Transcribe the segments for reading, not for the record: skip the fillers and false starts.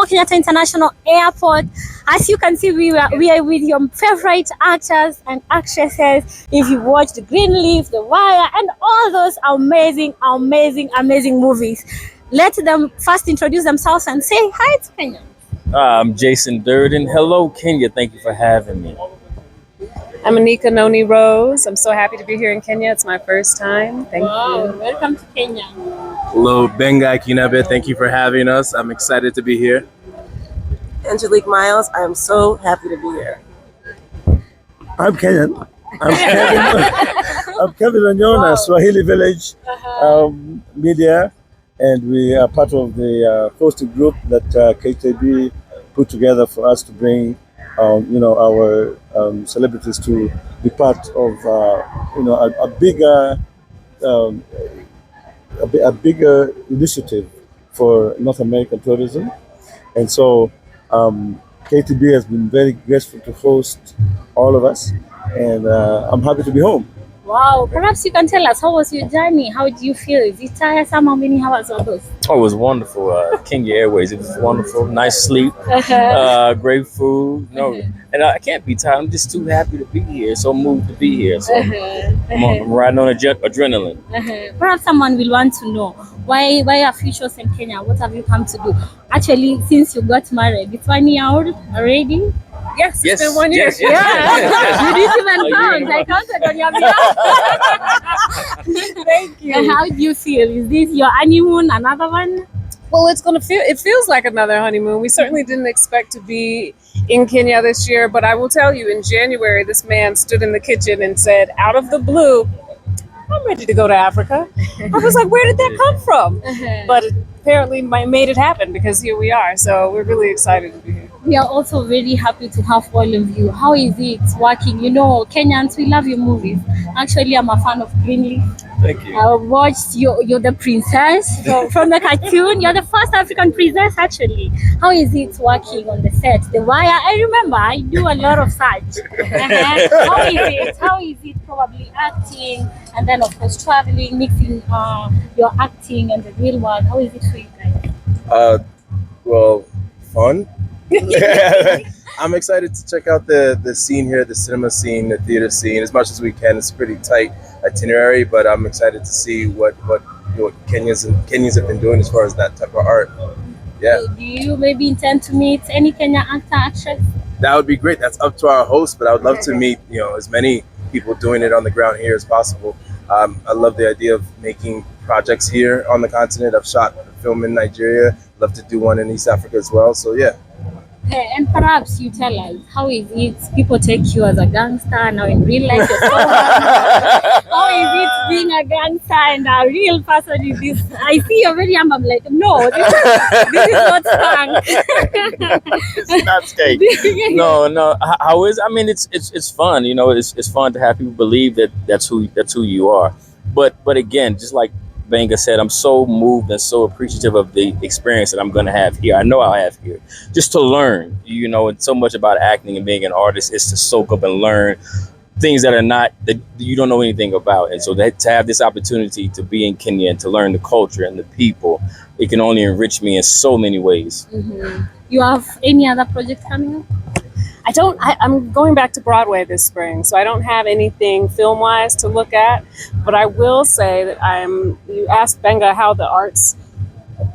Kenyatta International Airport. As you can see, we are with your favorite actors and actresses. If you watched Greenleaf, The Wire, and all those amazing movies, let them first introduce themselves and say hi to Kenya. I'm Jason Durden. Hello, Kenya. Thank you for having me. I'm Anika Noni Rose. I'm so happy to be here in Kenya. It's my first time. Thank you. Welcome to Kenya. Hello, Benga Kinabe. Thank you for having us. I'm excited to be here. Angelique Miles. I am so happy to be here. I'm Kenyan. I'm Kevin Onyona, Swahili Village Media, and we are part of the hosting group that KTB put together for us to bring our celebrities to be part of a bigger initiative for North American tourism. And so KTB has been very grateful to host all of us, and I'm happy to be home. Wow, perhaps you can tell us, how was your journey? How do you feel? Is it tiresome? How many hours were those? Oh, it was wonderful. Kenya Airways, it was wonderful. Nice sleep, great food. And I can't be tired. I'm just too happy to be here. So moved to be here. So I'm riding on adrenaline. Perhaps someone will want to know, why have you chosen Kenya? What have you come to do? Actually, since you got married, it's 1 year old already? Yes, it's been 1 year. Yes. You didn't even count. I counted on your behalf. Thank you. How do you feel? Is this your honeymoon? Another one? Well, it feels like another honeymoon. We certainly didn't expect to be in Kenya this year, but I will tell you, in January, this man stood in the kitchen and said, out of the blue, I'm ready to go to Africa. I was like, where did that come from? But apparently made it happen, because here we are. So we're really excited to be here. We are also very happy to have all of you. How is it working? You know, Kenyans, we love your movies. Actually, I'm a fan of Greenleaf. Thank you. I watched you're the princess from the cartoon. You're the first African princess, actually. How is it working on the set? The Wire, I remember, I do a lot of search. How is it probably acting, and then of course traveling, mixing your acting and the real world? How is it for you guys? Well, fun. I'm excited to check out the scene here, the cinema scene, the theater scene, as much as we can. It's a pretty tight itinerary, but I'm excited to see what Kenyans have been doing as far as that type of art. Yeah. Do you maybe intend to meet any Kenya actor, actress? That would be great. That's up to our host, but I would love to meet as many people doing it on the ground here as possible. I love the idea of making projects here on the continent. I've shot a film in Nigeria. Love to do one in East Africa as well. So yeah. And perhaps you tell us, how is it people take you as a gangster now in real life? How is it being a gangster and a real person in this? I see you're very young. I'm like, no, this is not skunk. It's not skate. No. How is? I mean, it's fun. It's fun to have people believe that that's who you are. But again, just like Benga said, I'm so moved and so appreciative of the experience that I'm going to have here. I know I'll have here just to learn, and so much about acting and being an artist is to soak up and learn things that you don't know anything about. And so to have this opportunity to be in Kenya and to learn the culture and the people, it can only enrich me in so many ways. Mm-hmm. You have any other projects coming up? I'm going back to Broadway this spring, so I don't have anything film-wise to look at, but I will say that you asked Benga how the arts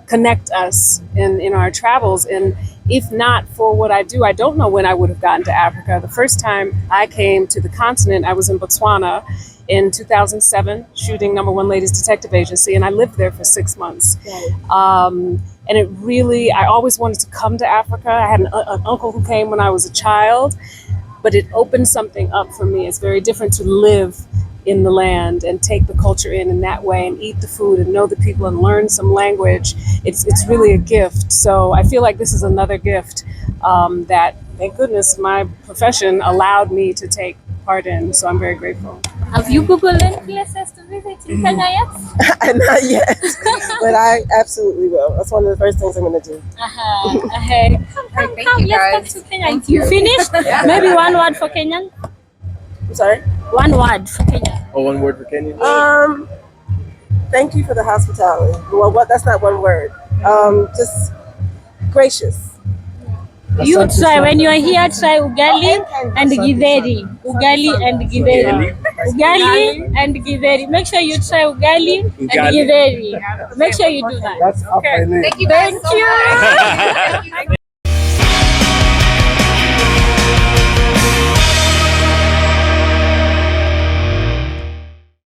connect us in our travels, and if not for what I do, I don't know when I would have gotten to Africa. The first time I came to the continent, I was in Botswana in 2007, shooting Number One Ladies Detective Agency, and I lived there for 6 months. And it really, I always wanted to come to Africa. I had an uncle who came when I was a child, but it opened something up for me. It's very different to live in the land and take the culture in that way and eat the food and know the people and learn some language. It's really a gift. So I feel like this is another gift that, thank goodness, my profession allowed me to take part in. So I'm very grateful. Have you Googled any places to visit in Kenya yet? Not yet, but I absolutely will. That's one of the first things I'm going to do. Come, let's talk to Kenya. You finished? Maybe one word for Kenyan? I'm sorry? One word for Kenya. Oh, one word for Kenya? Thank you for the hospitality. Well, that's not one word. Just gracious. You Asante try when sana. you're here. Try ugali and githeri. Ugali and githeri. Ugali and githeri. Make sure you try ugali and Ugali. githeri. Make sure you do that. That's up my lane. Thank you.